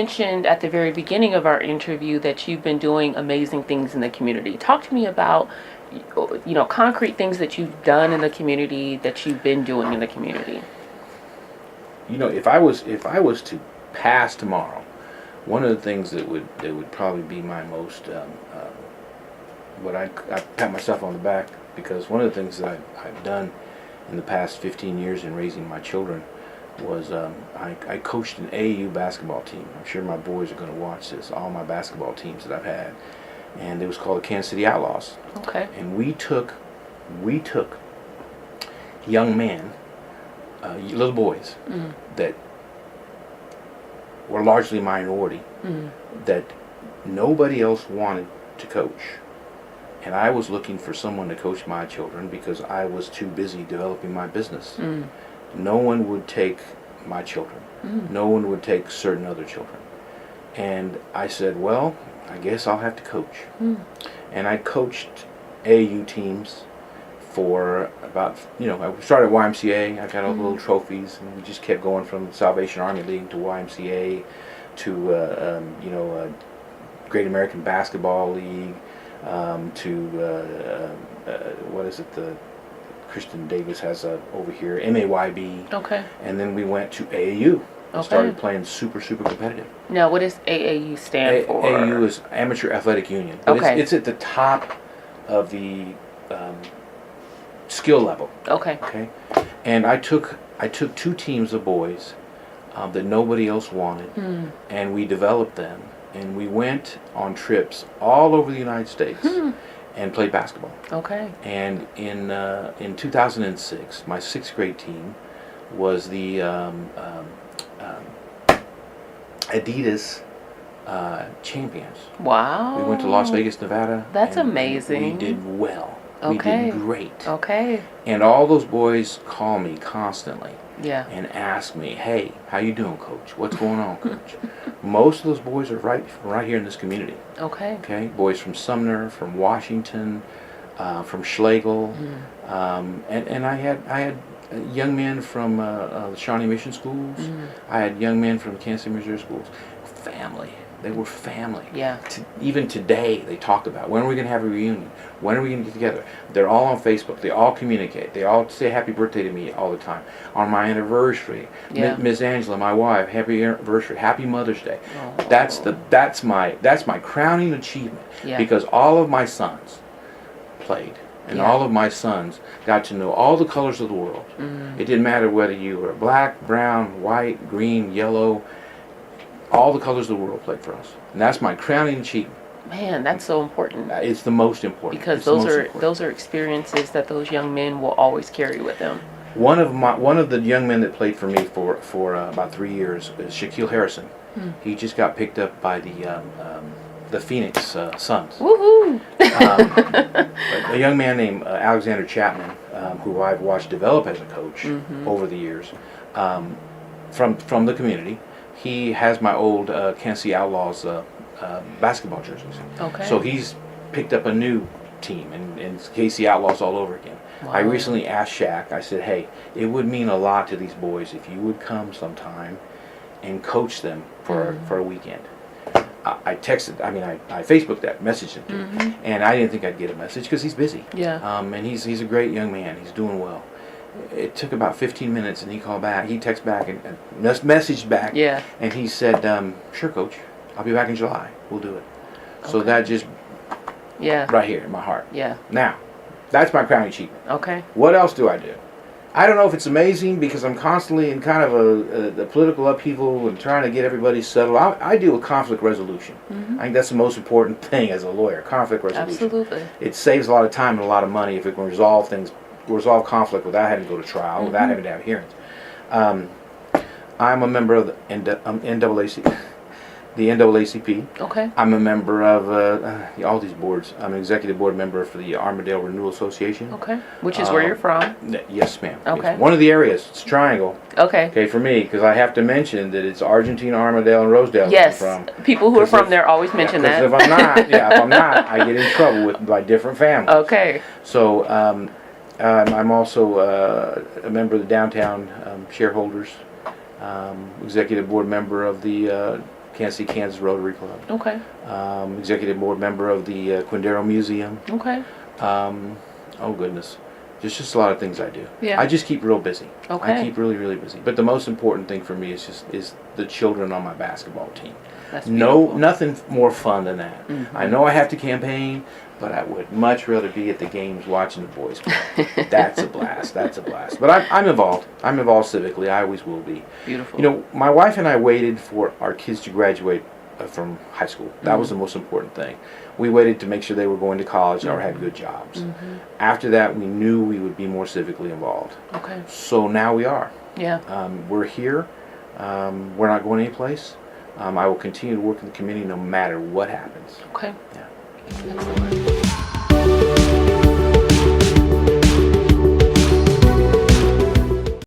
mentioned at the very beginning of our interview that you've been doing amazing things in the community. Talk to me about, concrete things that you've done in the community, that you've been doing in the community. If I was to pass tomorrow, one of the things that would probably be my most I pat myself on the back, because one of the things that I've done in the past 15 years in raising my children was I coached an AAU basketball team. I'm sure my boys are going to watch this. All my basketball teams that I've had, and it was called the Kansas City Outlaws. Okay. And we took young men, little boys that were largely minority, that nobody else wanted to coach. And I was looking for someone to coach my children because I was too busy developing my business. No one would take my children. No one would take certain other children. And I said, well, I guess I'll have to coach. And I coached AAU teams for about, I started at YMCA. I got all the little trophies, and we just kept going from Salvation Army League to YMCA to, Great American Basketball League, to what is it? The Kristen Davis has over here, MAYB. Okay. And then we went to AAU. Okay. Started playing super competitive. Now, what does AAU stand for? AAU is Amateur Athletic Union. But Okay. it's at the top of the skill level. Okay. Okay. And I took 2 teams of boys that nobody else wanted, and we developed them. And we went on trips all over the United States and played basketball. Okay. And in 2006, my 6th grade team was the Adidas champions. Wow. We went to Las Vegas, Nevada. That's and amazing. We did well. Okay. We did great. Okay. And all those boys call me constantly. Yeah. And ask me, hey, how you doing, Coach? What's going on, Coach? Most of those boys are right here in this community. Okay. Okay, boys from Sumner, from Washington, from Schlegel, and I had young men from the Shawnee Mission Schools. I had young men from the Kansas City, Missouri schools. Family. They were family. Yeah. Even today, they talk about, when are we going to have a reunion? When are we going to get together? They're all on Facebook. They all communicate. They all say happy birthday to me all the time. On my anniversary, Yeah. Miss Angela, my wife, happy anniversary, happy Mother's Day. Oh. That's my crowning achievement. Yeah. Because all of my sons played. And Yeah. all of my sons got to know all the colors of the world. It didn't matter whether you were black, brown, white, green, yellow. All the colors of the world played for us, and that's my crowning achievement. Man, that's so important. It's the most important, Because those are experiences that those young men will always carry with them. One of the young men that played for me for about 3 years is Shaquille Harrison. He just got picked up by the Phoenix Suns. Woohoo! A young man named Alexander Chapman, who I've watched develop as a coach over the years, from the community. He has my old Kansas City Outlaws basketball jerseys. Okay. So he's picked up a new team, and KC Outlaws all over again. Wow. I recently asked Shaq, I said, hey, it would mean a lot to these boys if you would come sometime and coach them for a weekend. I Facebooked that, messaged him to him, and I didn't think I'd get a message because he's busy. Yeah. And he's a great young man. He's doing well. It took about 15 minutes, and he called back. He texted back and messaged back. Yeah. And he said, sure, Coach. I'll be back in July. We'll do it. So Okay. that just Yeah. right here in my heart. Yeah. Now, that's my crowning achievement. Okay. What else do I do? I don't know if it's amazing because I'm constantly in kind of a political upheaval and trying to get everybody settled. I deal with conflict resolution. I think that's the most important thing as a lawyer, conflict resolution. Absolutely. It saves a lot of time and a lot of money if it can resolve conflict without having to go to trial, without having to have hearings. I'm a member of the NAACP. Okay. I'm a member of all these boards. I'm an executive board member for the Armadale Renewal Association. Okay. Which is where you're from. Yes, ma'am. Okay. Yes. One of the areas. It's Triangle. Okay. Okay, for me, because I have to mention that it's Argentina, Armadale, and Rosedale. Yes. I'm from. People who are 'Cause from if- there always mention Yeah, 'cause that. if I'm not, I get in trouble by different families. Okay. So I'm also a member of the downtown shareholders, executive board member of the Kansas City, Kansas Rotary Club. Okay. Executive board member of the Quindaro Museum. Okay. Oh goodness, just a lot of things I do. Yeah. I just keep real busy. Okay. I keep really busy. But the most important thing for me is the children on my basketball team. That's No, beautiful. nothing more fun than that. Mhm. I know I have to campaign, but I would much rather be at the games watching the boys play. That's a blast. That's a blast. But I'm involved. I'm involved civically. I always will be. Beautiful. You know, my wife and I waited for our kids to graduate from high school. That was the most important thing. We waited to make sure they were going to college or had good jobs. After that, we knew we would be more civically involved. Okay. So now we are. Yeah. We're here. We're not going anyplace. I will continue to work in the community no matter what happens. Okay. Yeah. Excellent.